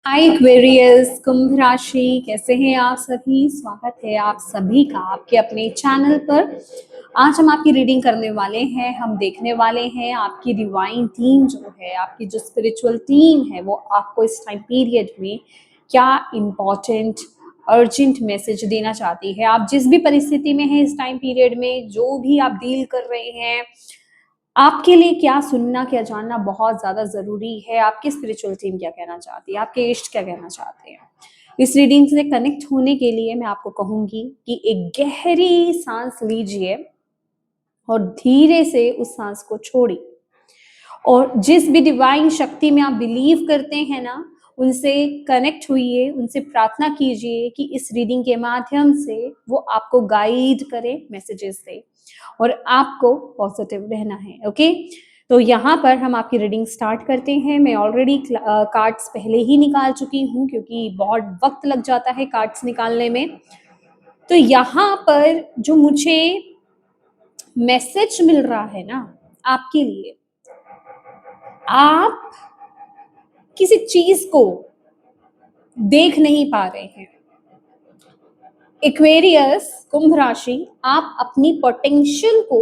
हाय Aquarius, कुंभ राशि, कैसे हैं आप सभी। स्वागत है आप सभी का आपके अपने चैनल पर। आज हम आपकी रीडिंग करने वाले हैं। हम देखने वाले हैं आपकी डिवाइन टीम जो है, आपकी जो स्पिरिचुअल टीम है, वो आपको इस टाइम पीरियड में क्या इम्पोर्टेंट अर्जेंट मैसेज देना चाहती है। आप जिस भी परिस्थिति में हैं इस टाइम पीरियड में, जो भी आप डील कर रहे हैं, आपके लिए क्या सुनना क्या जानना बहुत ज्यादा जरूरी है। आपकी स्पिरिचुअल टीम क्या कहना चाहती है, आपके इष्ट क्या कहना चाहते हैं। इस रीडिंग से कनेक्ट होने के लिए मैं आपको कहूंगी कि एक गहरी सांस लीजिए और धीरे से उस सांस को छोड़िए। और जिस भी डिवाइन शक्ति में आप बिलीव करते हैं ना, उनसे कनेक्ट हुइए, उनसे प्रार्थना कीजिए कि इस रीडिंग के माध्यम से वो आपको गाइड करे, मैसेजेस दे और आपको पॉजिटिव रहना है। ओके, तो यहाँ पर हम आपकी रीडिंग स्टार्ट करते हैं। मैं ऑलरेडी कार्ड्स पहले ही निकाल चुकी हूँ क्योंकि बहुत वक्त लग जाता है कार्ड्स निकालने में। तो यहाँ पर जो मुझे मैसेज मिल रहा है ना आपके लिए, आप किसी चीज को देख नहीं पा रहे हैं। एक्वेरियस, कुंभ राशि, आप अपनी पोटेंशियल को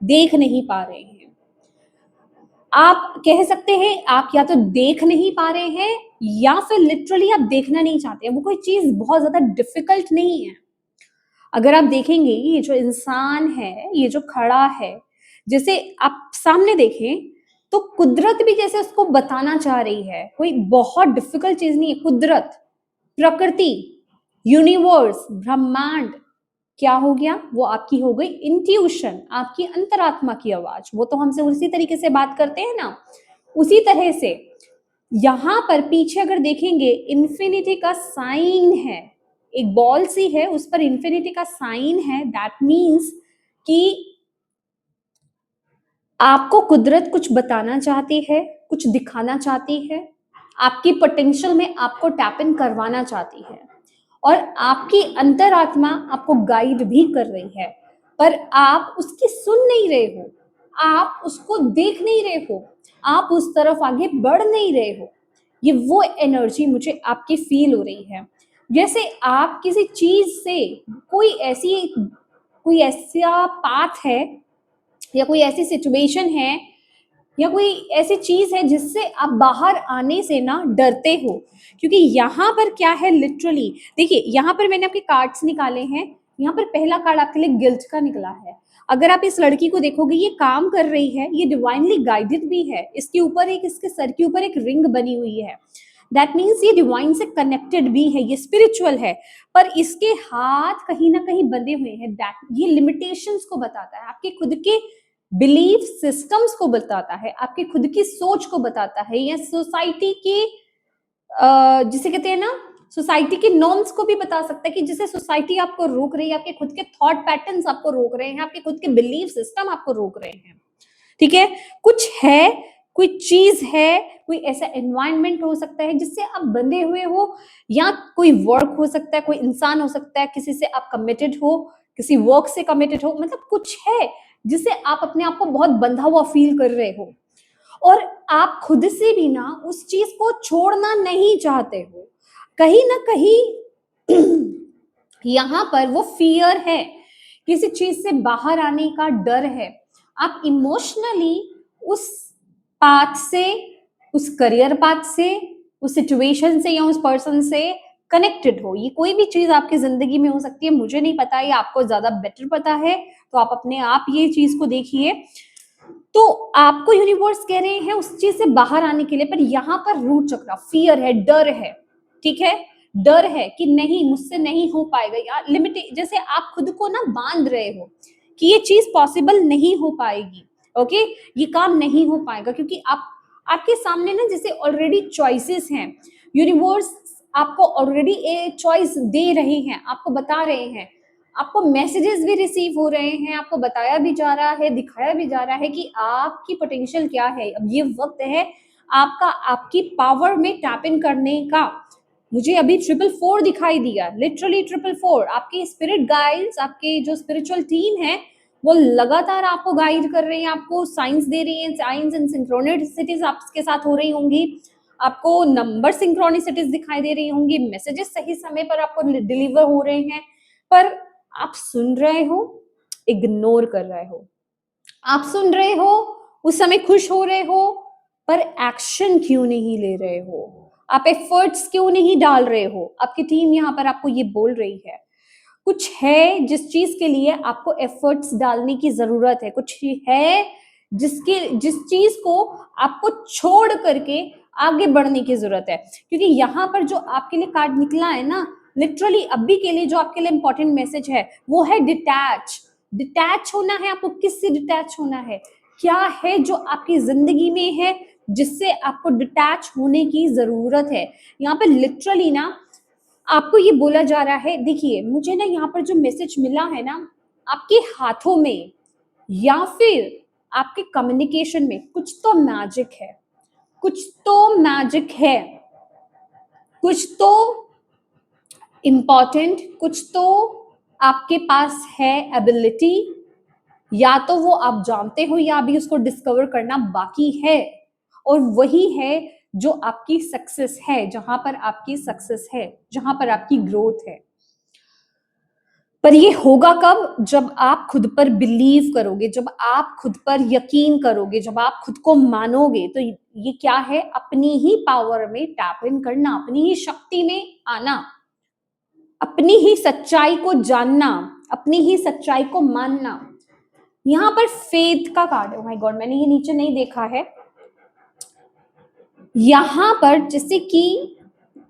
देख नहीं पा रहे हैं। आप कह सकते हैं आप या तो देख नहीं पा रहे हैं या फिर लिटरली आप देखना नहीं चाहते हैं। वो कोई चीज बहुत ज्यादा डिफिकल्ट नहीं है। अगर आप देखेंगे, ये जो इंसान है, ये जो खड़ा है, जैसे आप सामने देखें तो कुदरत भी जैसे उसको बताना चाह रही है। कोई बहुत डिफिकल्ट चीज नहीं है। कुदरत, प्रकृति, यूनिवर्स, ब्रह्मांड क्या हो गया, वो आपकी हो गई इंट्यूशन, आपकी अंतरात्मा की आवाज। वो तो हमसे उसी तरीके से बात करते हैं ना, उसी तरह से यहां पर पीछे अगर देखेंगे इन्फिनिटी का साइन है, एक बॉल सी है, उस पर इन्फिनिटी का साइन है। दैट मीन्स कि आपको कुदरत कुछ बताना चाहती है, कुछ दिखाना चाहती है, आपकी पोटेंशियल में आपको टैप इन करवाना चाहती है और आपकी अंतरात्मा आपको गाइड भी कर रही है, पर आप उसकी सुन नहीं रहे हो, आप उसको देख नहीं रहे हो, आप उस तरफ आगे बढ़ नहीं रहे हो। ये वो एनर्जी मुझे आपकी फील हो रही है, जैसे आप किसी चीज से कोई ऐसा पाथ है या कोई ऐसी सिचुएशन है या कोई ऐसी चीज है जिससे आप बाहर आने से ना डरते हो। क्योंकि यहाँ पर क्या है, लिटरली देखिए, यहाँ पर मैंने आपके कार्ड्स निकाले हैं। यहाँ पर पहला कार्ड आपके लिए गिल्ट का निकला है। अगर आप इस लड़की को देखोगे, ये काम कर रही है, ये डिवाइनली गाइडेड भी है। इसके ऊपर एक, इसके सर के ऊपर एक रिंग बनी हुई है। दैट मीन्स ये डिवाइन से कनेक्टेड भी है, ये स्पिरिचुअल है, पर इसके हाथ कहीं ना कहीं बंधे हुए हैं। दैट ये लिमिटेशंस को बताता है, आपके खुद के बिलीफ सिस्टम्स को बताता है, आपकी खुद की सोच को बताता है, या सोसाइटी की जिसे कहते हैं ना, सोसाइटी के नॉर्म्स को भी बता सकता है कि जिसे सोसाइटी आपको रोक रही है, आपके खुद के थॉट पैटर्न्स आपको रोक रहे हैं, आपके खुद के बिलीफ सिस्टम आपको रोक रहे हैं। ठीक है, कुछ है, कोई चीज है, कोई ऐसा एनवायरनमेंट हो सकता है जिससे आप बंधे हुए हो, या कोई वर्क हो सकता है, कोई इंसान हो सकता है, किसी से आप कमिटेड हो, किसी वर्क से कमिटेड हो, मतलब कुछ है जिससे आप अपने आप को बहुत बंधा हुआ फील कर रहे हो और आप खुद से भी ना उस चीज को छोड़ना नहीं चाहते हो। कहीं ना कहीं यहाँ पर वो फियर है, किसी चीज से बाहर आने का डर है। आप इमोशनली उस पाथ से, उस करियर पाथ से, उस सिचुएशन से या उस पर्सन से कनेक्टेड हो। ये कोई भी चीज आपकी जिंदगी में हो सकती है, मुझे नहीं पता, ये आपको ज्यादा बेटर पता है, तो आप अपने आप ये चीज को देखिए। तो आपको यूनिवर्स कह रहे हैं उस चीज से बाहर आने के लिए, पर यहाँ पर रूट चक्रा, फियर है, डर है। ठीक है, डर है कि नहीं, मुझसे नहीं हो पाएगा, या लिमिट, जैसे आप खुद को ना बांध रहे हो कि ये चीज पॉसिबल नहीं हो पाएगी। ओके, ये काम नहीं हो पाएगा क्योंकि आपके सामने ना जैसे ऑलरेडी चॉइसेस हैं। यूनिवर्स आपको ऑलरेडी एक चॉइस दे रहे हैं, आपको बता रहे हैं, आपको मैसेजेस भी रिसीव हो रहे हैं, आपको बताया भी जा रहा है, दिखाया भी जा रहा है कि आपकी पोटेंशियल क्या है। अब ये वक्त है आपका, आपकी पावर में टैप इन करने का। मुझे अभी 444 दिखाई दिया, लिटरली 444। आपके स्पिरिट गाइड्स, आपके जो स्पिरिचुअल टीम है, वो लगातार आपको गाइड कर रहे हैं, आपको साइंस दे रही हैं, साइंस एंड सिंक्रोनिसिटीज आपके साथ हो रही होंगी। आपको नंबर सिंक्रोनिसिटीज दिखाई दे रही होंगी, मैसेजेस सही समय पर आपको डिलीवर हो रहे हैं, पर आप सुन रहे हो, इग्नोर कर रहे हो। आप सुन रहे हो, उस समय खुश हो रहे हो, पर एक्शन क्यों नहीं ले रहे हो? आप एफर्ट्स क्यों नहीं डाल रहे हो? आपकी टीम यहाँ पर आपको ये बोल रही है कुछ है जिस चीज के लिए आपको एफर्ट्स डालने की जरूरत है, कुछ है जिस चीज को आपको छोड़ करके आगे बढ़ने की जरूरत है। क्योंकि यहाँ पर जो आपके लिए कार्ड निकला है ना, लिटरली अभी के लिए जो आपके लिए इंपॉर्टेंट मैसेज है वो है डिटैच। डिटैच होना है आपको। किससे डिटैच होना है? क्या है जो आपकी जिंदगी में है जिससे आपको डिटैच होने की जरूरत है? यहाँ पर लिटरली ना आपको ये बोला जा रहा है, देखिए मुझे ना यहाँ पर जो मैसेज मिला है ना, आपके हाथों में या फिर आपके कम्युनिकेशन में कुछ तो मैजिक है, कुछ तो मैजिक है, कुछ तो इम्पॉर्टेंट, कुछ तो आपके पास है एबिलिटी, या तो वो आप जानते हो या अभी उसको डिस्कवर करना बाकी है। और वही है जो आपकी सक्सेस है, जहां पर आपकी सक्सेस है, जहां पर आपकी ग्रोथ है। पर ये होगा कब? जब आप खुद पर बिलीव करोगे, जब आप खुद पर यकीन करोगे, जब आप खुद को मानोगे। तो ये क्या है? अपनी ही पावर में टैप इन करना, अपनी ही शक्ति में आना, अपनी ही सच्चाई को जानना, अपनी ही सच्चाई को मानना। यहाँ पर फेथ का कार्ड है। ओह माय गॉड, मैंने ये नीचे नहीं देखा है। यहाँ पर जैसे कि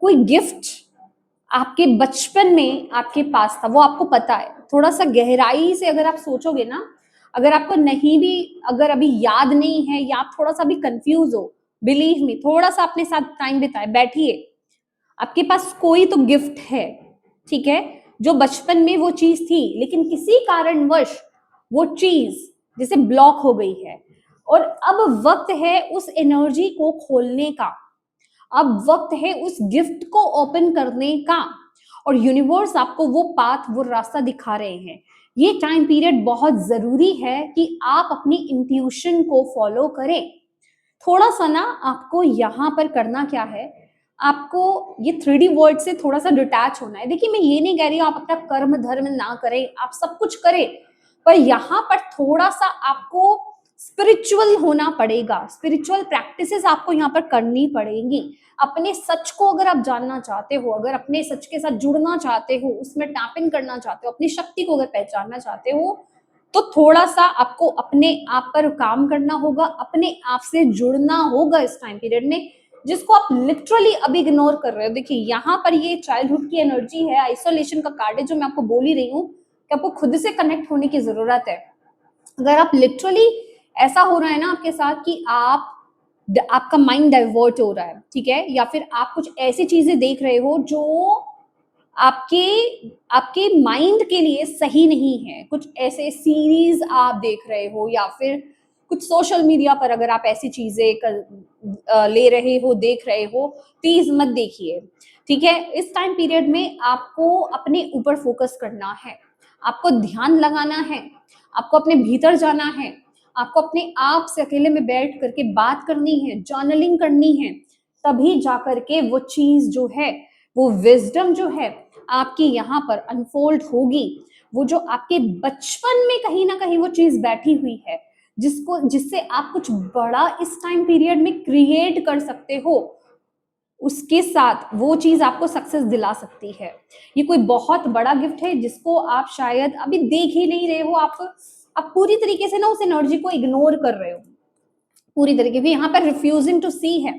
कोई गिफ्ट आपके बचपन में आपके पास था, वो आपको पता है। थोड़ा सा गहराई से अगर आप सोचोगे ना, अगर आपको नहीं भी, अगर अभी याद नहीं है या आप थोड़ा सा भी कंफ्यूज हो, बिलीव मी, थोड़ा सा अपने साथ टाइम बिताए, बैठिए। आपके पास कोई तो गिफ्ट है, ठीक है, जो बचपन में वो चीज थी, लेकिन किसी कारणवश वो चीज जैसे ब्लॉक हो गई है, और अब वक्त है उस एनर्जी को खोलने का, अब वक्त है उस गिफ्ट को ओपन करने का। और यूनिवर्स आपको वो पाथ, वो रास्ता दिखा रहे हैं। ये टाइम पीरियड बहुत जरूरी है कि आप अपनी इंट्यूशन को फॉलो करें। थोड़ा सा ना आपको यहाँ पर करना क्या है, आपको ये 3D वर्ल्ड से थोड़ा सा डिटैच होना है। देखिए मैं ये नहीं कह रही हूँ आप अपना कर्म धर्म ना करें, आप सब कुछ करें, पर यहाँ पर थोड़ा सा आपको स्पिरिचुअल होना पड़ेगा। स्पिरिचुअल प्रैक्टिसेस आपको यहाँ पर करनी पड़ेंगी। अपने सच को अगर आप जानना चाहते हो, अगर अपने सच के साथ जुड़ना चाहते हो, उसमें टैप इन करना चाहते हो, अपनी शक्ति को अगर पहचानना चाहते हो, तो थोड़ा सा आपको अपने आप पर काम करना होगा, अपने आप से जुड़ना होगा इस टाइम पीरियड में, जिसको आप लिटरली अभी इग्नोर कर रहे हो। देखिए यहाँ पर ये चाइल्डहुड की एनर्जी है, आइसोलेशन का कार्ड है, जो मैं आपको बोल ही रही हूँ कि आपको खुद से कनेक्ट होने की जरूरत है। अगर आप लिटरली, ऐसा हो रहा है ना आपके साथ कि आपका माइंड डाइवर्ट हो रहा है, ठीक है, या फिर आप कुछ ऐसी चीजें देख रहे हो जो आपके आपके माइंड के लिए सही नहीं है, कुछ ऐसे सीरीज आप देख रहे हो, या फिर कुछ सोशल मीडिया पर अगर आप ऐसी चीजें ले रहे हो, देख रहे हो, प्लीज मत देखिए, ठीक है। इस टाइम पीरियड में आपको अपने ऊपर फोकस करना है, आपको ध्यान लगाना है, आपको अपने भीतर जाना है, आपको अपने आप से अकेले में बैठ करके बात करनी है, जर्नलिंग करनी है, तभी जाकर के वो चीज जो है, वो विजडम जो है आपकी यहाँ पर अनफोल्ड होगी। वो जो आपके बचपन में कहीं ना कहीं वो चीज बैठी हुई है, जिससे आप कुछ बड़ा इस टाइम पीरियड में क्रिएट कर सकते हो, उसके साथ वो चीज आपको सक्सेस दिला सकती है। ये कोई बहुत बड़ा गिफ्ट है जिसको आप शायद अभी देख ही नहीं रहे हो। आप पूरी तरीके से ना उस एनर्जी को इग्नोर कर रहे हो, पूरी तरीके से। यहाँ पर रिफ्यूजिंग टू सी है,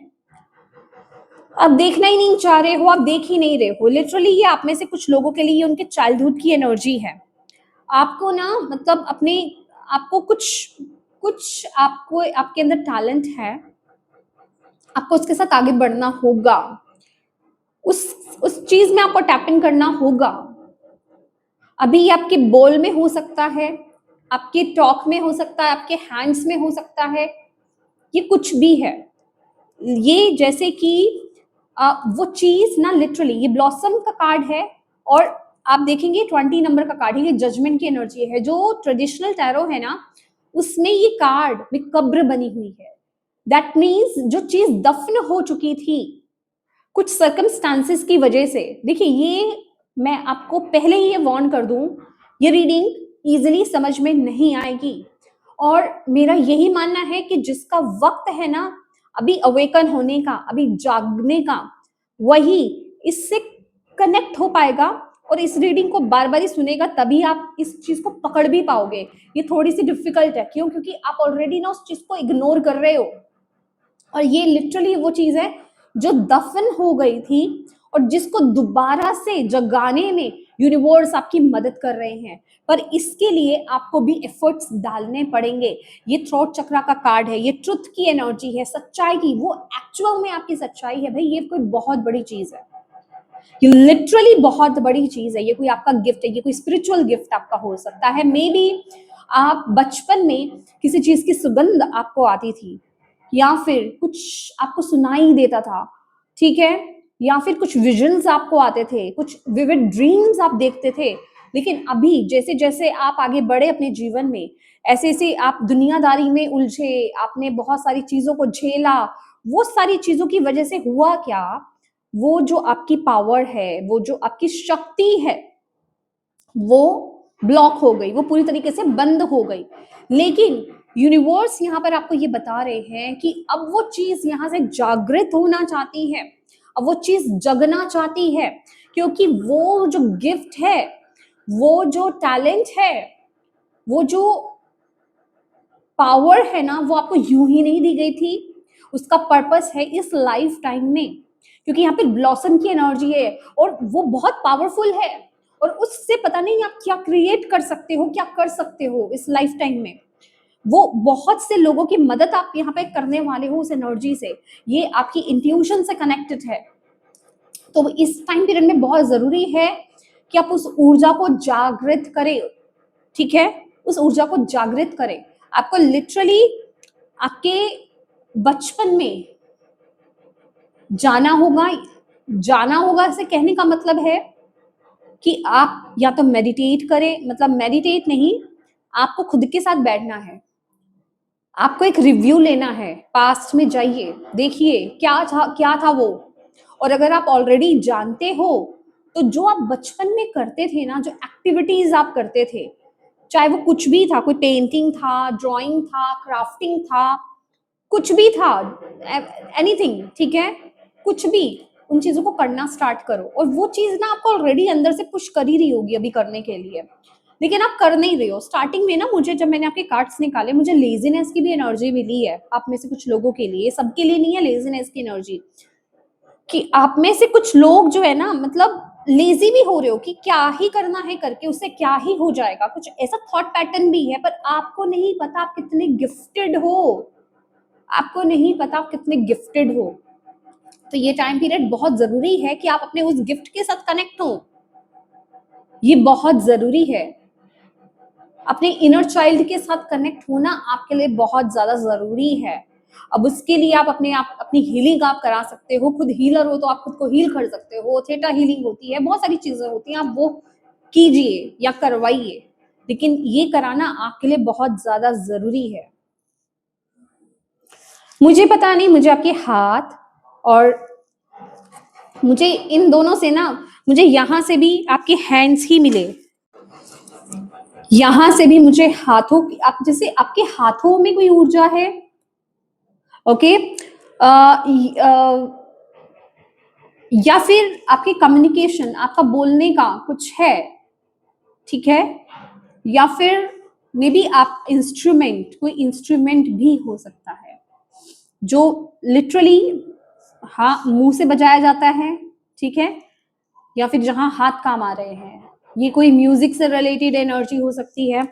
आप देखना ही नहीं चाह रहे हो, आप देख ही नहीं रहे हो। लिटरली ये आप में से कुछ लोगों के लिए उनके चाइल्डहुड की एनर्जी है। आपको ना मतलब अपने आपको कुछ कुछ आपको आपके अंदर टैलेंट है, आपको उसके साथ आगे बढ़ना होगा, उस चीज में आपको टैप इन करना होगा। अभी ये आपके बोल में हो सकता है, आपके टॉक में हो सकता है, आपके हैंड्स में हो सकता है, ये कुछ भी है। ये जैसे कि वो चीज ना लिटरली, ये ब्लॉसम का कार्ड है, और आप देखेंगे 20 नंबर का कार्ड है, ये जजमेंट की एनर्जी है। जो ट्रेडिशनल टैरो है ना, उसमें ये कार्ड में कब्र बनी हुई है, दैट मीन्स जो चीज दफन हो चुकी थी कुछ सर्कमस्टांसेस की वजह से, देखिए ये मैं आपको पहले ही ये वार्न कर दूं, ये रीडिंग इजीली समझ में नहीं आएगी। और मेरा यही मानना है कि जिसका वक्त है ना अभी अवेकन होने का, अभी जागने का, वही इससे कनेक्ट हो पाएगा और इस रीडिंग को बार बार ही सुनेगा, तभी आप इस चीज को पकड़ भी पाओगे। ये थोड़ी सी डिफिकल्ट है, क्यों? क्योंकि आप ऑलरेडी ना उस चीज को इग्नोर कर रहे हो, और ये लिटरली वो चीज है जो दफन हो गई थी और जिसको दोबारा से जगाने में यूनिवर्स आपकी मदद कर रहे हैं। पर इसके लिए आपको भी एफर्ट्स डालने पड़ेंगे। ये थ्रोट चक्रा का कार्ड है, ये ट्रुथ की एनर्जी है, सच्चाई की, वो एक्चुअल में आपकी सच्चाई है भाई। ये कोई बहुत बड़ी चीज है, ये लिटरली बहुत बड़ी चीज है। ये कोई आपका गिफ्ट है, ये कोई स्पिरिचुअल गिफ्ट आपका हो सकता है। मे बी आप बचपन में किसी चीज की सुगंध आपको आती थी, या फिर कुछ आपको सुनाई देता था, ठीक है, या फिर कुछ विजन्स आपको आते थे, कुछ विविड ड्रीम्स आप देखते थे। लेकिन अभी जैसे जैसे आप आगे बढ़े अपने जीवन में, ऐसे ऐसे आप दुनियादारी में उलझे, आपने बहुत सारी चीजों को झेला, वो सारी चीजों की वजह से हुआ क्या, वो जो आपकी पावर है, वो जो आपकी शक्ति है, वो ब्लॉक हो गई, वो पूरी तरीके से बंद हो गई। लेकिन यूनिवर्स यहाँ पर आपको ये बता रहे हैं कि अब वो चीज यहाँ से जागृत होना चाहती है, अब वो चीज जगना चाहती है, क्योंकि वो जो गिफ्ट है, वो जो टैलेंट है, वो जो पावर है ना, वो आपको यूं ही नहीं दी गई थी। उसका पर्पस है इस लाइफ टाइम में, क्योंकि यहाँ पे ब्लॉसम की एनर्जी है और वो बहुत पावरफुल है, और उससे पता नहीं आप क्या क्रिएट कर सकते हो, क्या कर सकते हो इस लाइफ टाइम में। वो बहुत से लोगों की मदद आप यहाँ पे करने वाले हो उस एनर्जी से। ये आपकी इंट्यूशन से कनेक्टेड है। तो इस टाइम पीरियड में बहुत जरूरी है कि आप उस ऊर्जा को जागृत करें, ठीक है, उस ऊर्जा को जागृत करें। आपको लिटरली आपके बचपन में जाना होगा। जाना होगा से कहने का मतलब है कि आप या तो मेडिटेट करें, मतलब मेडिटेट नहीं, आपको खुद के साथ बैठना है, आपको एक रिव्यू लेना है, पास्ट में जाइए, देखिए क्या था वो। और अगर आप ऑलरेडी जानते हो तो जो आप बचपन में करते थे ना, जो एक्टिविटीज आप करते थे, चाहे वो कुछ भी था, कोई पेंटिंग था, ड्राइंग था, क्राफ्टिंग था, कुछ भी था, एनीथिंग, ठीक है, कुछ भी, उन चीजों को करना स्टार्ट करो। और वो चीज ना आपको ऑलरेडी अंदर से पुश कर ही रही होगी अभी करने के लिए, लेकिन आप कर नहीं रहे हो। स्टार्टिंग में ना मुझे, जब मैंने आपके कार्ड्स निकाले, मुझे लेजीनेस की भी एनर्जी मिली है आप में से कुछ लोगों के लिए, सबके लिए नहीं है लेजीनेस की एनर्जी, कि आप में से कुछ लोग जो है ना, मतलब लेजी भी हो रहे हो कि क्या ही करना है करके, उससे क्या ही हो जाएगा, कुछ ऐसा थॉट पैटर्न भी है। पर आपको नहीं पता आप कितने गिफ्टेड हो, आपको नहीं पता आप कितने गिफ्टेड हो। तो ये टाइम पीरियड बहुत जरूरी है कि आप अपने उस गिफ्ट के साथ कनेक्ट हो, ये बहुत जरूरी है। अपने इनर चाइल्ड के साथ कनेक्ट होना आपके लिए बहुत ज्यादा जरूरी है। अब उसके लिए आप अपनी हीलिंग आप करा सकते हो, खुद हीलर हो तो आप खुद को हील कर सकते हो, थेटा हीलिंग होती है, बहुत सारी चीजें होती हैं, आप वो कीजिए या करवाइए, लेकिन ये कराना आपके लिए बहुत ज्यादा जरूरी है। मुझे पता नहीं, मुझे आपके हाथ और मुझे इन दोनों से ना, मुझे यहां से भी आपके हैंड्स ही मिले, यहां से भी मुझे हाथों की, आप जैसे आपके हाथों में कोई ऊर्जा है, ओके, या फिर आपके कम्युनिकेशन, आपका बोलने का कुछ है, ठीक है, या फिर मे बी आप इंस्ट्रूमेंट, कोई इंस्ट्रूमेंट भी हो सकता है जो लिटरली हाँ मुंह से बजाया जाता है, ठीक है, या फिर जहां हाथ काम आ रहे हैं, ये कोई म्यूजिक से रिलेटेड एनर्जी हो सकती है।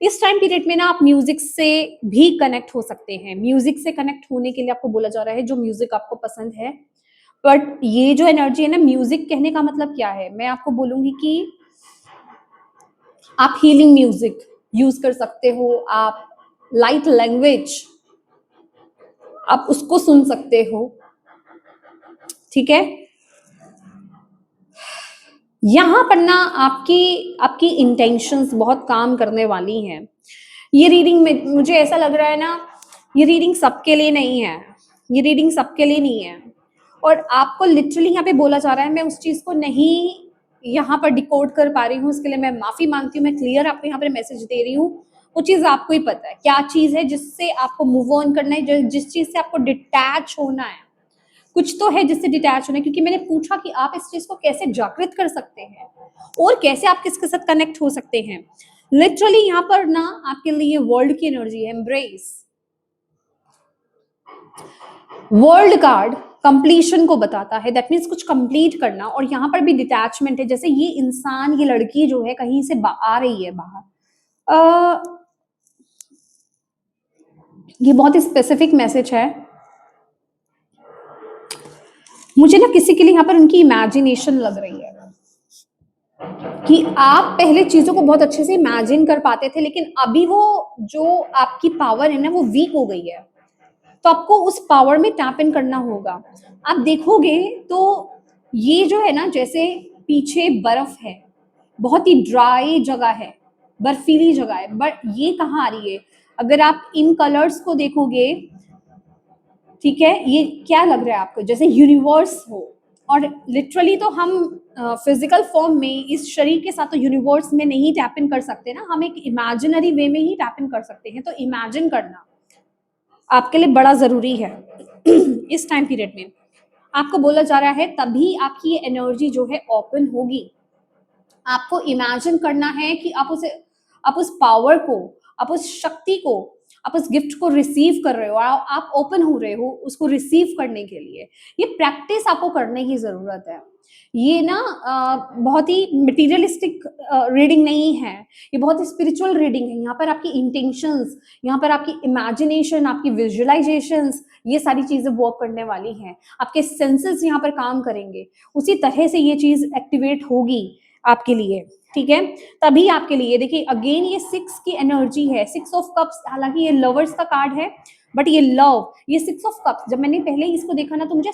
इस टाइम पीरियड में ना आप म्यूजिक से भी कनेक्ट हो सकते हैं। म्यूजिक से कनेक्ट होने के लिए आपको बोला जा रहा है जो म्यूजिक आपको पसंद है। बट ये जो एनर्जी है ना, म्यूजिक कहने का मतलब क्या है, मैं आपको बोलूंगी कि आप हीलिंग म्यूजिक यूज कर सकते हो, आप लाइट लैंग्वेज आप उसको सुन सकते हो, ठीक है। यहाँ पर ना आपकी आपकी इंटेंशंस बहुत काम करने वाली हैं। ये रीडिंग में मुझे ऐसा लग रहा है ना ये रीडिंग सबके लिए नहीं है, ये रीडिंग सबके लिए नहीं है। और आपको लिटरली यहाँ पे बोला जा रहा है, मैं उस चीज को नहीं यहाँ पर डिकोड कर पा रही हूँ, उसके लिए मैं माफी मांगती हूँ। मैं क्लियर आपको यहाँ पर मैसेज दे रही हूँ, वो चीज आपको ही पता है क्या चीज है जिससे आपको मूव ऑन करना है, जिस चीज से आपको डिटैच होना है। कुछ तो है जिससे डिटैच होना है, क्योंकि मैंने पूछा कि आप इस चीज को कैसे जागृत कर सकते हैं और कैसे आप किसके साथ कनेक्ट हो सकते हैं। लिटरली यहाँ पर ना आपके लिए वर्ल्ड की एनर्जी है, एम्ब्रेस। वर्ल्ड कार्ड कंप्लीशन को बताता है, दैट मीन्स कुछ कंप्लीट करना। और यहाँ पर भी डिटैचमेंट है, जैसे ये इंसान, ये लड़की जो है कहीं से आ रही है बाहर। ये बहुत ही स्पेसिफिक मैसेज है। मुझे ना किसी के लिए यहाँ पर उनकी इमेजिनेशन लग रही है कि आप पहले चीजों को बहुत अच्छे से इमेजिन कर पाते थे, लेकिन अभी वो जो आपकी पावर है ना वो वीक हो गई है, तो आपको उस पावर में टैप इन करना होगा। आप देखोगे तो ये जो है ना, जैसे पीछे बर्फ है, बहुत ही ड्राई जगह है, बर्फीली जगह है, बट ये कहाँ आ रही है? अगर आप इन कलर्स को देखोगे, ठीक है, ये क्या लग रहा है आपको? जैसे यूनिवर्स हो। और लिटरली तो हम फिजिकल फॉर्म में इस शरीर के साथ तो यूनिवर्स में नहीं टैप इन कर सकते ना, हम एक इमेजिनरी वे में ही टैप इन कर सकते हैं। तो इमेजिन करना आपके लिए बड़ा जरूरी है इस टाइम पीरियड में। आपको बोला जा रहा है तभी आपकी ये एनर्जी जो है ओपन होगी। आपको इमेजिन करना है कि आप उस पावर को, आप उस शक्ति को, आप उस गिफ्ट को रिसीव कर रहे हो, आप ओपन हो रहे हो उसको रिसीव करने के लिए। ये प्रैक्टिस आपको करने की जरूरत है। ये ना बहुत ही मटेरियलिस्टिक रीडिंग नहीं है, ये बहुत ही स्पिरिचुअल रीडिंग है। यहाँ पर आपकी इंटेंशंस, यहाँ पर आपकी इमेजिनेशन, आपकी विजुअलाइजेशंस, ये सारी चीजें वर्क करने वाली हैं। आपके सेंसेस यहाँ पर काम करेंगे, उसी तरह से ये चीज एक्टिवेट होगी आपके लिए, ठीक है। तभी आपके लिए देखिए अगेन ये 6 की एनर्जी है, 6 ऑफ कप्स। हालांकि ये लवर्स का कार्ड है, बट ये लव, ये 6 ऑफ कप्स, जब मैंने पहले इसको देखा ना तो मुझे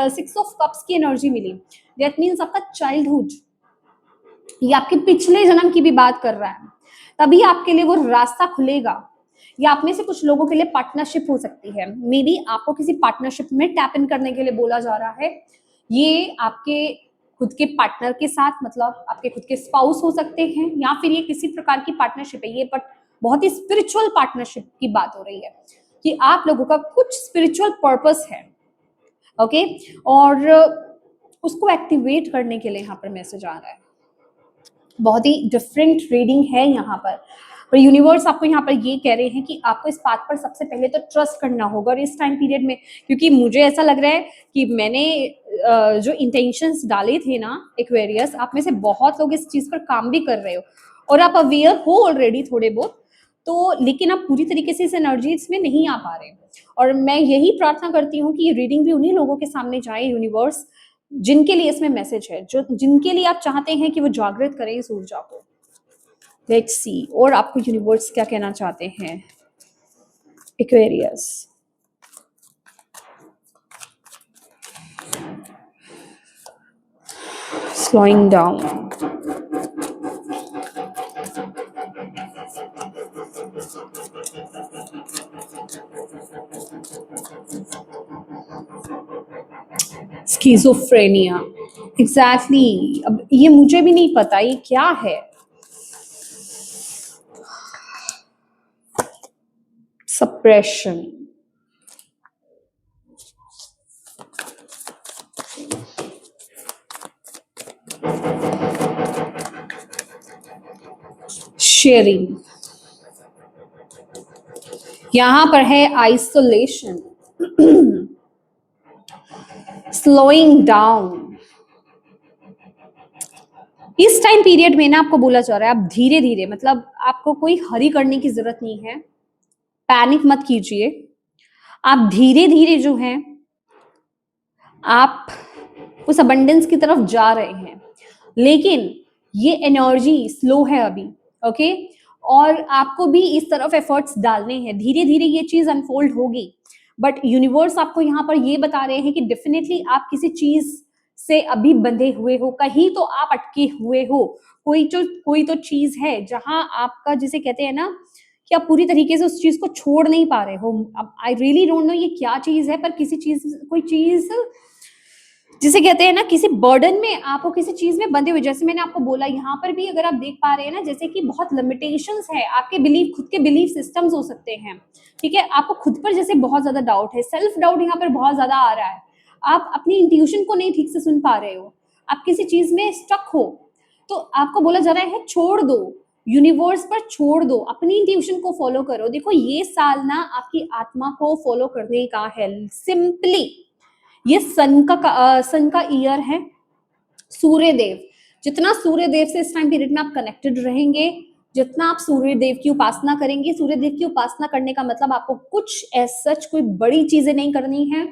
6 ऑफ कप्स की एनर्जी मिली। दैट मीन्स आपका चाइल्डहुड, ये आपके पिछले जन्म की भी बात कर रहा है। तभी आपके लिए वो रास्ता खुलेगा। या आप में से कुछ लोगों के लिए पार्टनरशिप हो सकती है, मे बी आपको किसी पार्टनरशिप में टैप इन करने के लिए बोला जा रहा है। ये आपके खुद के पार्टनर के साथ, मतलब आपके खुद के स्पाउस हो सकते हैं, या फिर ये किसी प्रकार की पार्टनरशिप है। ये बट बहुत ही स्पिरिचुअल पार्टनरशिप की बात हो रही है कि आप लोगों का कुछ स्पिरिचुअल पर्पस है, ओके। और उसको एक्टिवेट करने के लिए यहाँ पर मैसेज आ रहा है। बहुत ही डिफरेंट रीडिंग है यहाँ पर यूनिवर्स आपको यहाँ पर ये कह रहे हैं कि आपको इस बात पर सबसे पहले तो ट्रस्ट करना होगा। और इस टाइम पीरियड में, क्योंकि मुझे ऐसा लग रहा है कि मैंने जो इंटेंशंस डाले थे ना एक्वेरियस, आप में से बहुत लोग इस चीज पर काम भी कर रहे हो और आप अवेयर हो ऑलरेडी थोड़े बहुत, तो लेकिन आप पूरी तरीके से इस एनर्जीज में नहीं आ पा रहे। और मैं यही प्रार्थना करती हूँ कि ये रीडिंग भी उन्हीं लोगों के सामने जाए, यूनिवर्स, जिनके लिए इसमें मैसेज है, जो जिनके लिए आप चाहते हैं कि वो जागृत करें इस ऊर्जा को। लेट्स सी और आपको यूनिवर्स क्या कहना चाहते हैं Aquarius. Slowing down, schizophrenia, exactly. अब ये मुझे भी नहीं पता ये क्या है। सप्रेशन, शेयरिंग, यहां पर है आइसोलेशन, स्लोइंग डाउन। इस टाइम पीरियड में ना आपको बोला जा रहा है आप धीरे धीरे, मतलब आपको कोई हरी करने की जरूरत नहीं है, पैनिक मत कीजिए। आप धीरे धीरे जो है आप उस अबंडेंस की तरफ जा रहे हैं, लेकिन ये एनर्जी स्लो है अभी, ओके। और आपको भी इस तरफ एफर्ट्स डालने हैं, धीरे धीरे ये चीज अनफोल्ड होगी। बट यूनिवर्स आपको यहाँ पर ये बता रहे हैं कि डेफिनेटली आप किसी चीज से अभी बंधे हुए हो, कहीं तो आप अटके हुए हो। कोई तो चीज है जहां आपका, जिसे कहते हैं ना कि आप पूरी तरीके से उस चीज को छोड़ नहीं पा रहे हो। अब आई रियली डोंट नो ये क्या चीज है, पर किसी चीज, कोई चीज जिसे कहते हैं ना किसी बर्डन में आप हो, किसी चीज में बंधे हुए। जैसे मैंने आपको बोला, यहाँ पर भी अगर आप देख पा रहे हैं ना, जैसे कि बहुत लिमिटेशंस है आपके बिलीफ, खुद के बिलीफ सिस्टम्स हो सकते हैं, ठीक है। आपको खुद पर जैसे बहुत ज्यादा डाउट है, सेल्फ डाउट यहाँ पर बहुत ज्यादा आ रहा है, आप अपनी इंट्यूशन को नहीं ठीक से सुन पा रहे हो, आप किसी चीज में स्टक हो, तो आपको बोला जा रहा है छोड़ दो, यूनिवर्स पर छोड़ दो, अपनी इंट्यूशन को फॉलो करो। देखो ये साल ना आपकी आत्मा को फॉलो करने का है, सिंपली। ये सन का ईयर है, सूर्य देव, जितना सूर्य देव से इस टाइम पीरियड में आप कनेक्टेड रहेंगे, जितना आप सूर्य देव की उपासना करेंगे, सूर्य देव की उपासना करने का मतलब आपको कुछ ऐसा सच कोई बड़ी चीजें नहीं करनी है।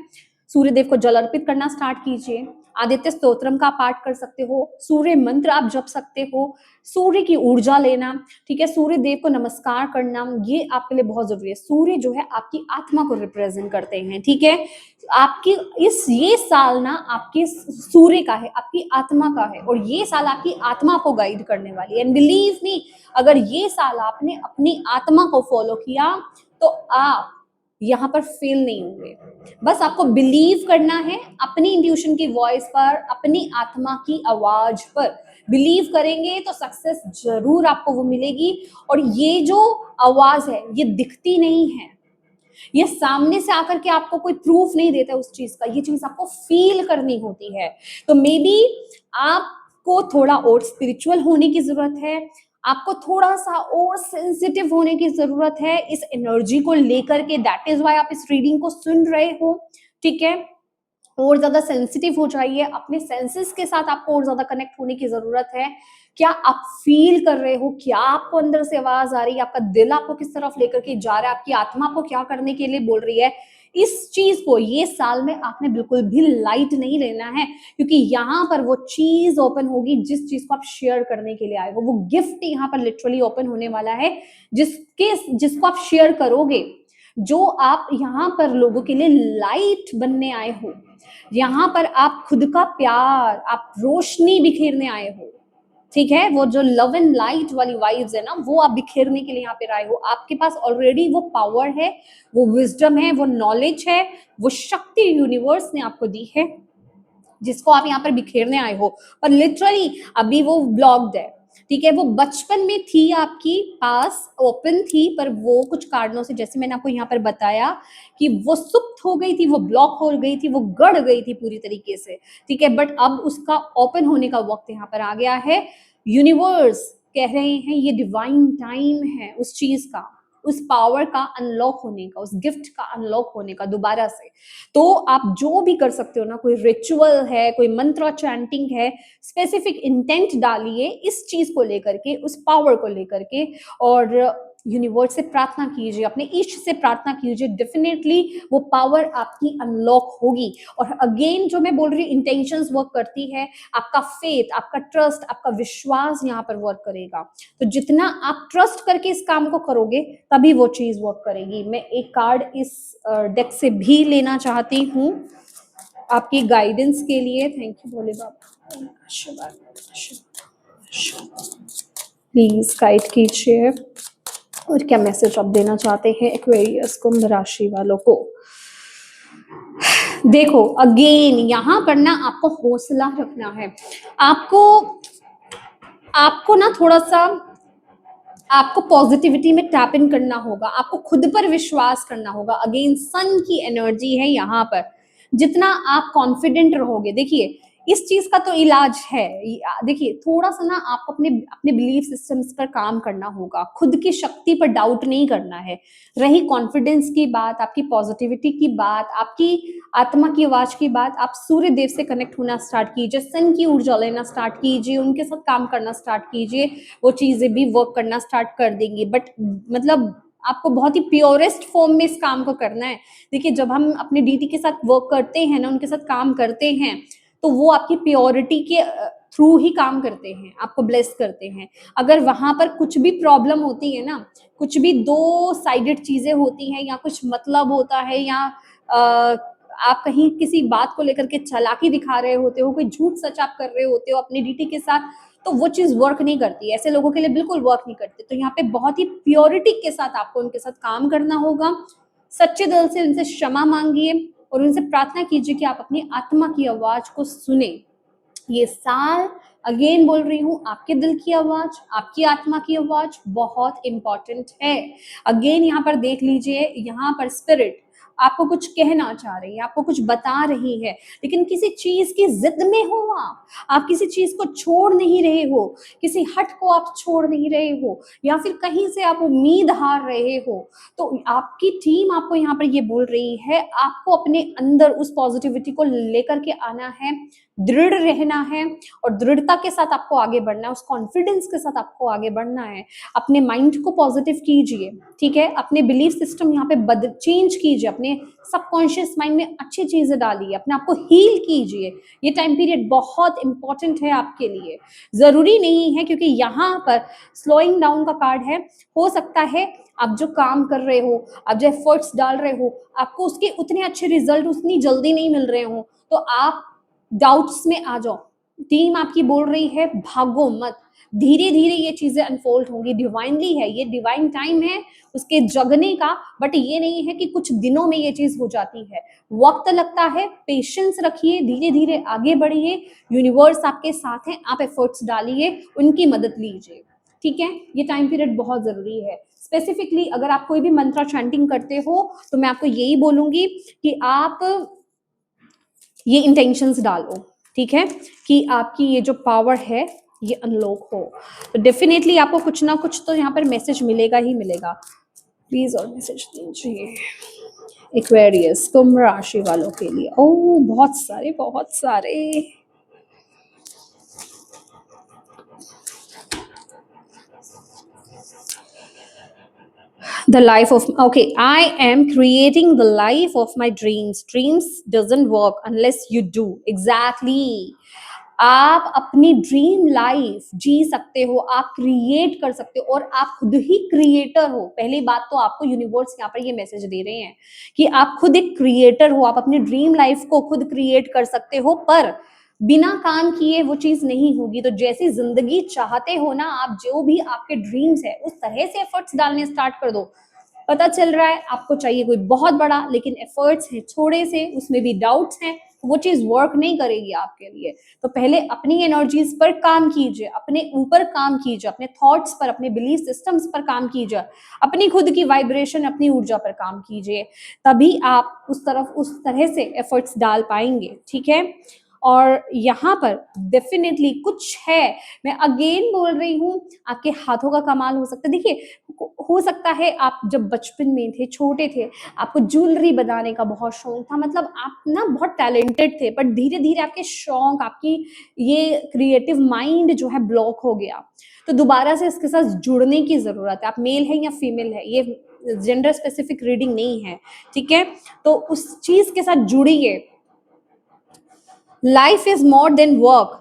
सूर्य देव को जल अर्पित करना स्टार्ट कीजिए, आदित्य स्तोत्रम का पाठ कर सकते हो, सूर्य मंत्र आप जप सकते हो, सूर्य की ऊर्जा लेना, ठीक है, सूर्य देव को नमस्कार करना, ये आपके लिए बहुत जरूरी है। सूर्य जो है आपकी आत्मा को रिप्रेजेंट करते हैं, ठीक है। आपकी ये साल ना आपके सूर्य का है, आपकी आत्मा का है, और ये साल आपकी आत्मा को गाइड करने वाली है। एंड बिलीव मी, अगर ये साल आपने अपनी आत्मा को फॉलो किया तो आप यहाँ पर फेल नहीं होंगे। बस आपको बिलीव करना है अपनी इंट्यूशन की वॉइस पर, अपनी आत्मा की आवाज पर बिलीव करेंगे तो सक्सेस जरूर आपको वो मिलेगी। और ये जो आवाज है ये दिखती नहीं है, ये सामने से आकर के आपको कोई प्रूफ नहीं देता उस चीज का, ये चीज आपको फील करनी होती है। तो मे बी आपको थोड़ा और स्पिरिचुअल होने की जरूरत है, आपको थोड़ा सा और सेंसिटिव होने की जरूरत है इस एनर्जी को लेकर के। दैट इज वाई आप इस रीडिंग को सुन रहे हो, ठीक है। और ज्यादा सेंसिटिव हो जाइए, अपने सेंसेस के साथ आपको और ज्यादा कनेक्ट होने की जरूरत है। क्या आप फील कर रहे हो, क्या आपको अंदर से आवाज आ रही है, आपका दिल आपको किस तरफ लेकर के जा रहा है, आपकी आत्मा आपको क्या करने के लिए बोल रही है, इस चीज को ये साल में आपने बिल्कुल भी लाइट नहीं लेना है, क्योंकि यहाँ पर वो चीज ओपन होगी जिस चीज को आप शेयर करने के लिए आए हो। वो गिफ्ट यहाँ पर लिटरली ओपन होने वाला है जिसको आप शेयर करोगे, जो आप यहाँ पर लोगों के लिए लाइट बनने आए हो, यहाँ पर आप खुद का प्यार, आप रोशनी बिखेरने आए हो, ठीक है। वो जो लव एंड लाइट वाली वाइब्स है ना, वो आप बिखेरने के लिए यहाँ पे आए हो। आपके पास ऑलरेडी वो पावर है, वो विजडम है, वो नॉलेज है, वो शक्ति यूनिवर्स ने आपको दी है, जिसको आप यहाँ पर बिखेरने आए हो। पर लिटरली अभी वो ब्लॉक्ड है, ठीक है। वो बचपन में थी, आपकी पास ओपन थी, पर वो कुछ कारणों से, जैसे मैंने आपको यहाँ पर बताया कि वो सुप्त हो गई थी, वो ब्लॉक हो गई थी, वो गड़ गई थी पूरी तरीके से, ठीक है। बट अब उसका ओपन होने का वक्त यहाँ पर आ गया है। यूनिवर्स कह रहे हैं ये डिवाइन टाइम है उस चीज का, उस पावर का अनलॉक होने का, उस गिफ्ट का अनलॉक होने का दोबारा से। तो आप जो भी कर सकते हो ना, कोई रिचुअल है, कोई मंत्र चैंटिंग है, स्पेसिफिक इंटेंट डालिए इस चीज को लेकर के, उस पावर को लेकर के, और यूनिवर्स से प्रार्थना कीजिए, अपने इष्ट से प्रार्थना कीजिए, डेफिनेटली वो पावर आपकी अनलॉक होगी। और अगेन जो मैं बोल रही हूँ, इंटेंशंस वर्क करती है, आपका फेथ, आपका ट्रस्ट, आपका विश्वास यहाँ पर वर्क करेगा। तो जितना आप ट्रस्ट करके इस काम को करोगे तभी वो चीज वर्क करेगी। मैं एक कार्ड इस डेक से भी लेना चाहती हूँ आपकी गाइडेंस के लिए। Thank you Bhole Baba, please guide कीजिए, और क्या मैसेज आप देना चाहते हैं एक्वेरियस कुंभ राशि वालों को। देखो अगेन यहाँ पर ना आपको हौसला रखना है, आपको ना थोड़ा सा आपको पॉजिटिविटी में टैप इन करना होगा, आपको खुद पर विश्वास करना होगा। अगेन सन की एनर्जी है यहाँ पर, जितना आप कॉन्फिडेंट रहोगे, देखिए इस चीज का तो इलाज है। देखिए थोड़ा सा ना आपको अपने अपने बिलीफ सिस्टम्स पर काम करना होगा, खुद की शक्ति पर डाउट नहीं करना है। रही कॉन्फिडेंस की बात, आपकी पॉजिटिविटी की बात, आपकी आत्मा की आवाज की बात, आप सूर्य देव से कनेक्ट होना स्टार्ट कीजिए, सन की ऊर्जा लेना स्टार्ट कीजिए, उनके साथ काम करना स्टार्ट कीजिए, वो चीजें भी वर्क करना स्टार्ट कर देंगी। बट मतलब आपको बहुत ही प्योरेस्ट फॉर्म में इस काम को करना है। देखिए जब हम अपने डीटी के साथ वर्क करते हैं ना, उनके साथ काम करते हैं, तो वो आपकी प्योरिटी के थ्रू ही काम करते हैं, आपको ब्लेस करते हैं। अगर वहां पर कुछ भी प्रॉब्लम होती है ना, कुछ भी दो साइडेड चीजें होती हैं, या कुछ मतलब होता है, या आप कहीं किसी बात को लेकर के चालाकी दिखा रहे होते हो, कोई झूठ सच आप कर रहे होते हो अपनी ड्यूटी के साथ, तो वो चीज वर्क नहीं करती, ऐसे लोगों के लिए बिल्कुल वर्क नहीं करती। तो यहाँ पे बहुत ही प्योरिटी के साथ आपको उनके साथ काम करना होगा। सच्चे दिल से उनसे क्षमा मांगिए और उनसे प्रार्थना कीजिए कि आप अपनी आत्मा की आवाज को सुने। ये साल अगेन बोल रही हूँ, आपके दिल की आवाज, आपकी आत्मा की आवाज बहुत इंपॉर्टेंट है। अगेन यहाँ पर देख लीजिए, यहाँ पर स्पिरिट आपको कुछ कहना चाह रही है, आपको कुछ बता रही है, लेकिन किसी चीज की जिद में हो आप किसी चीज को छोड़ नहीं रहे हो, किसी हट को आप छोड़ नहीं रहे हो, या फिर कहीं से आप उम्मीद हार रहे हो। तो आपकी टीम आपको यहाँ पर ये बोल रही है, आपको अपने अंदर उस पॉजिटिविटी को लेकर के आना है, दृढ़ रहना है और दृढ़ता के साथ आपको आगे बढ़ना है, उस कॉन्फिडेंस के साथ आपको आगे बढ़ना है। अपने माइंड को पॉजिटिव कीजिए, ठीक है, अपने बिलीफ सिस्टम यहाँ पे चेंज कीजिए, अपने सबकॉन्शियस माइंड में अच्छी चीजें डालिए, अपने आप को हील कीजिए। ये टाइम पीरियड बहुत इंपॉर्टेंट है आपके लिए। जरूरी नहीं है, क्योंकि यहाँ पर स्लोइंग डाउन का कार्ड है, हो सकता है आप जो काम कर रहे हो, आप जो एफर्ट्स डाल रहे हो, आपको उसके उतने अच्छे रिजल्ट उतनी जल्दी नहीं मिल रहे हो, तो आप डाउट्स में आ जाओ। टीम आपकी बोल रही है भागो मत, धीरे धीरे ये चीजें अनफोल्ड होंगी, डिवाइनली है, ये डिवाइन टाइम है उसके जगने का, बट ये नहीं है कि कुछ दिनों में ये चीज हो जाती है, वक्त लगता है। पेशेंस रखिए, धीरे धीरे आगे बढ़िए, यूनिवर्स आपके साथ है, आप एफर्ट्स डालिए, उनकी मदद लीजिए, ठीक है। ये टाइम पीरियड बहुत जरूरी है। स्पेसिफिकली अगर आप कोई भी मंत्रा चैंटिंग करते हो तो मैं आपको यही बोलूंगी कि आप ये इंटेंशंस डालो, ठीक है, कि आपकी ये जो पावर है ये अनलॉक हो। तो डेफिनेटली आपको कुछ ना कुछ तो यहाँ पर मैसेज मिलेगा ही मिलेगा। प्लीज और मैसेज दीजिए एक्वेरियस कुंभ राशि वालों के लिए। ओह बहुत सारे बहुत सारे। The life of, okay, I am creating the life of my dreams doesn't work unless you do. Exactly, आप अपनी ड्रीम लाइफ जी सकते हो, आप क्रिएट कर सकते हो, और आप खुद ही क्रिएटर हो। पहली बात तो आपको यूनिवर्स यहाँ पर ये मैसेज दे रहे हैं कि आप खुद एक क्रिएटर हो, आप अपनी ड्रीम लाइफ को खुद क्रिएट कर सकते हो, पर बिना काम किए वो चीज नहीं होगी। तो जैसी जिंदगी चाहते हो ना आप, जो भी आपके ड्रीम्स है उस तरह से एफर्ट्स डालने स्टार्ट कर दो। पता चल रहा है आपको चाहिए कोई बहुत बड़ा, लेकिन एफर्ट्स हैं थोड़े से, उसमें भी डाउट्स हैं, वो चीज वर्क नहीं करेगी आपके लिए। तो पहले अपनी एनर्जीज पर काम कीजिए, अपने ऊपर काम कीजिए, अपने थॉट्स पर, अपने बिलीफ सिस्टम्स पर काम कीजिए, अपनी खुद की वाइब्रेशन, अपनी ऊर्जा पर काम कीजिए, तभी आप उस तरह से एफर्ट्स डाल पाएंगे, ठीक है। और यहाँ पर डेफिनेटली कुछ है, मैं अगेन बोल रही हूँ, आपके हाथों का कमाल हो सकता है। देखिए हो सकता है आप जब बचपन में थे, छोटे थे, आपको ज्वेलरी बनाने का बहुत शौक था, मतलब आप ना बहुत टैलेंटेड थे, बट धीरे धीरे आपके शौक, आपकी ये क्रिएटिव माइंड जो है ब्लॉक हो गया। तो दोबारा से इसके साथ जुड़ने की जरूरत है। आप मेल है या फीमेल है, ये जेंडर स्पेसिफिक रीडिंग नहीं है, ठीक है। तो उस चीज के साथ जुड़िए। Life is more than work,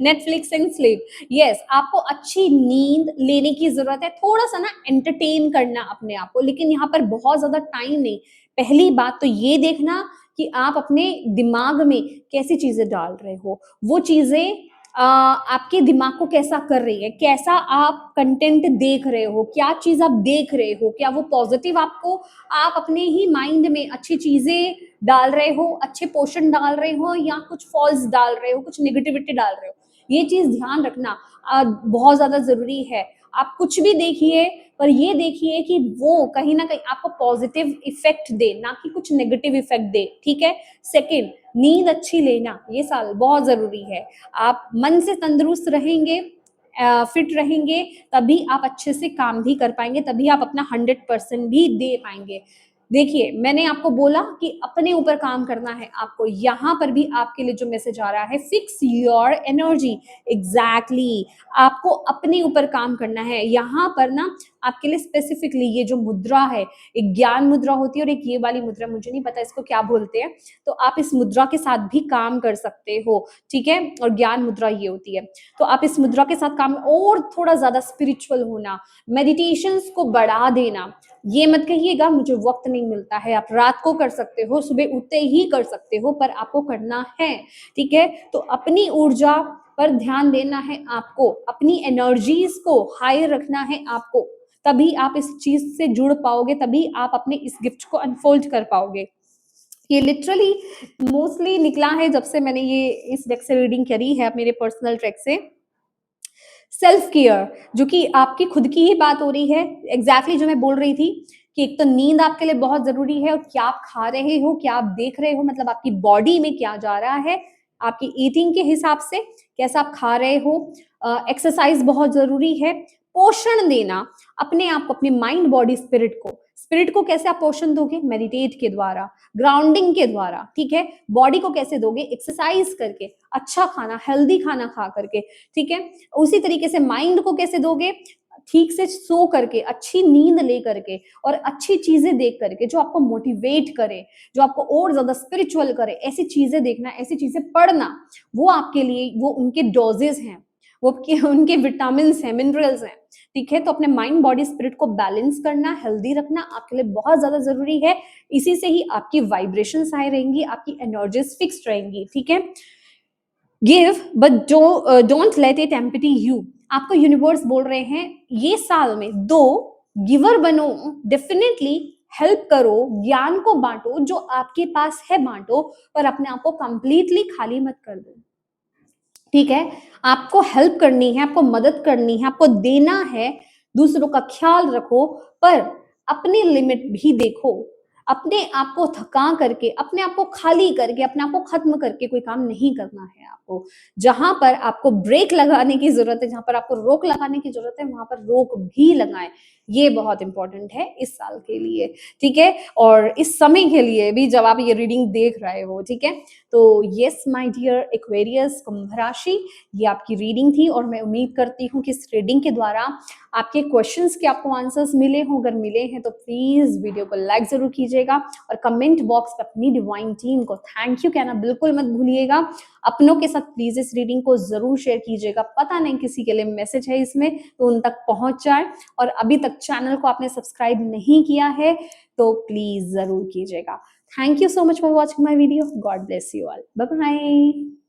Netflix and sleep. Yes, आपको अच्छी नींद लेने की जरूरत है, थोड़ा सा ना एंटरटेन करना अपने आप को, लेकिन यहाँ पर बहुत ज्यादा टाइम नहीं। पहली बात तो ये देखना कि आप अपने दिमाग में कैसी चीजें डाल रहे हो, वो चीजें आपके दिमाग को कैसा कर रही है, कैसा आप कंटेंट देख रहे हो, क्या चीज आप देख रहे हो, क्या वो पॉजिटिव आपको, आप अपने ही माइंड में अच्छी चीजें डाल रहे हो, अच्छे पोर्शन डाल रहे हो, या कुछ फॉल्स डाल रहे हो, कुछ नेगेटिविटी डाल रहे हो। ये चीज ध्यान रखना बहुत ज्यादा जरूरी है। आप कुछ भी देखिए, पर ये देखिए कि वो कहीं ना कहीं आपको पॉजिटिव इफेक्ट दे, ना कि कुछ नेगेटिव इफेक्ट दे, ठीक है। सेकेंड, नींद अच्छी लेना ये साल बहुत जरूरी है। आप मन से तंदुरुस्त रहेंगे, फिट रहेंगे, तभी आप अच्छे से काम भी कर पाएंगे, तभी आप अपना 100% भी दे पाएंगे। देखिए मैंने आपको बोला कि अपने ऊपर काम करना है आपको, यहाँ पर भी आपके लिए जो मैसेज आ रहा है, फिक्स योर एनर्जी। एग्जैक्टली, आपको अपने ऊपर काम करना है। यहाँ पर ना आपके लिए स्पेसिफिकली ये जो मुद्रा है, एक ज्ञान मुद्रा होती है और एक ये वाली मुद्रा, मुझे नहीं पता इसको क्या बोलते हैं, तो आप इस मुद्रा के साथ भी काम कर सकते हो, ठीक है। और ज्ञान मुद्रा ये होती है, तो आप इस मुद्रा के साथ काम, और थोड़ा ज्यादा स्पिरिचुअल होना, मेडिटेशंस को बढ़ा देना। ये मत कहिएगा मुझे वक्त नहीं मिलता है, आप रात को कर सकते हो, सुबह उठते ही कर सकते हो, पर आपको करना है, ठीक है। तो अपनी ऊर्जा पर ध्यान देना है आपको, अपनी एनर्जीज को हाई रखना है आपको, तभी आप इस चीज से जुड़ पाओगे, तभी आप अपने इस गिफ्ट को अनफोल्ड कर पाओगे। ये लिटरली मोस्टली निकला है जब से मैंने ये इस डेक से रीडिंग करी है, मेरे पर्सनल ट्रैक से। सेल्फ केयर, जो कि आपकी खुद की ही बात हो रही है, एग्जैक्टली जो मैं बोल रही थी कि एक तो नींद आपके लिए बहुत जरूरी है, और क्या आप खा रहे हो, क्या आप देख रहे हो, मतलब आपकी बॉडी में क्या जा रहा है, आपकी ईटिंग के हिसाब से कैसा आप खा रहे हो। एक्सरसाइज बहुत जरूरी है। पोषण देना अपने आप को, अपने माइंड बॉडी स्पिरिट को कैसे आप पोषण दोगे, मेडिटेट के द्वारा, ग्राउंडिंग के द्वारा, ठीक है। बॉडी को कैसे दोगे, एक्सरसाइज करके, अच्छा खाना, हेल्दी खाना खा करके, ठीक है। उसी तरीके से माइंड को कैसे दोगे, ठीक से सो करके, अच्छी नींद ले करके, और अच्छी चीजें देख करके जो आपको मोटिवेट करे, जो आपको और ज्यादा स्पिरिचुअल करे, ऐसी चीजें देखना, ऐसी चीजें पढ़ना, वो आपके लिए, वो उनके डोजेस हैं, वो उनके विटामिन हैं, मिनरल्स हैं, ठीक है। तो अपने माइंड बॉडी स्पिरिट को बैलेंस करना, हेल्दी रखना आपके लिए बहुत ज्यादा जरूरी है। इसी से ही आपकी वाइब्रेशंस हाई रहेंगी, आपकी एनर्जीज फिक्स्ड रहेंगी, ठीक है। Give but don't let it empty you. आपको यूनिवर्स बोल रहे हैं ये साल में दो, गिवर बनो, डेफिनेटली हेल्प करो, ज्ञान को बांटो, जो आपके पास है बांटो, पर अपने आप को कंप्लीटली खाली मत कर दो, ठीक है। आपको हेल्प करनी है, आपको मदद करनी है, आपको देना है, दूसरों का ख्याल रखो, पर अपनी लिमिट भी देखो। अपने आप को थका करके, अपने आप को खाली करके, अपने आप को खत्म करके कोई काम नहीं करना है आपको। जहां पर आपको ब्रेक लगाने की जरूरत है, जहां पर आपको रोक लगाने की जरूरत है, वहां पर रोक भी लगाएं। ये बहुत इंपॉर्टेंट है इस साल के लिए, ठीक है, और इस समय के लिए भी जब आप ये रीडिंग देख रहे हो, ठीक है। तो यस माय डियर एक्वेरियस कुंभ राशि, ये आपकी रीडिंग थी, और मैं उम्मीद करती हूँ कि इस रीडिंग के द्वारा आपके क्वेश्चंस के आपको आंसर्स मिले हों। अगर मिले हैं तो प्लीज वीडियो को लाइक जरूर कीजिएगा, और कमेंट बॉक्स में अपनी डिवाइन टीम को थैंक यू कहना बिल्कुल मत भूलिएगा। अपनों के साथ प्लीज इस रीडिंग को जरूर शेयर कीजिएगा, पता नहीं किसी के लिए मैसेज है इसमें तो उन तक पहुंच जाए। और अभी तक चैनल को आपने सब्सक्राइब नहीं किया है तो प्लीज जरूर कीजिएगा। Thank you so much for watching my video. God bless you all. Bye bye.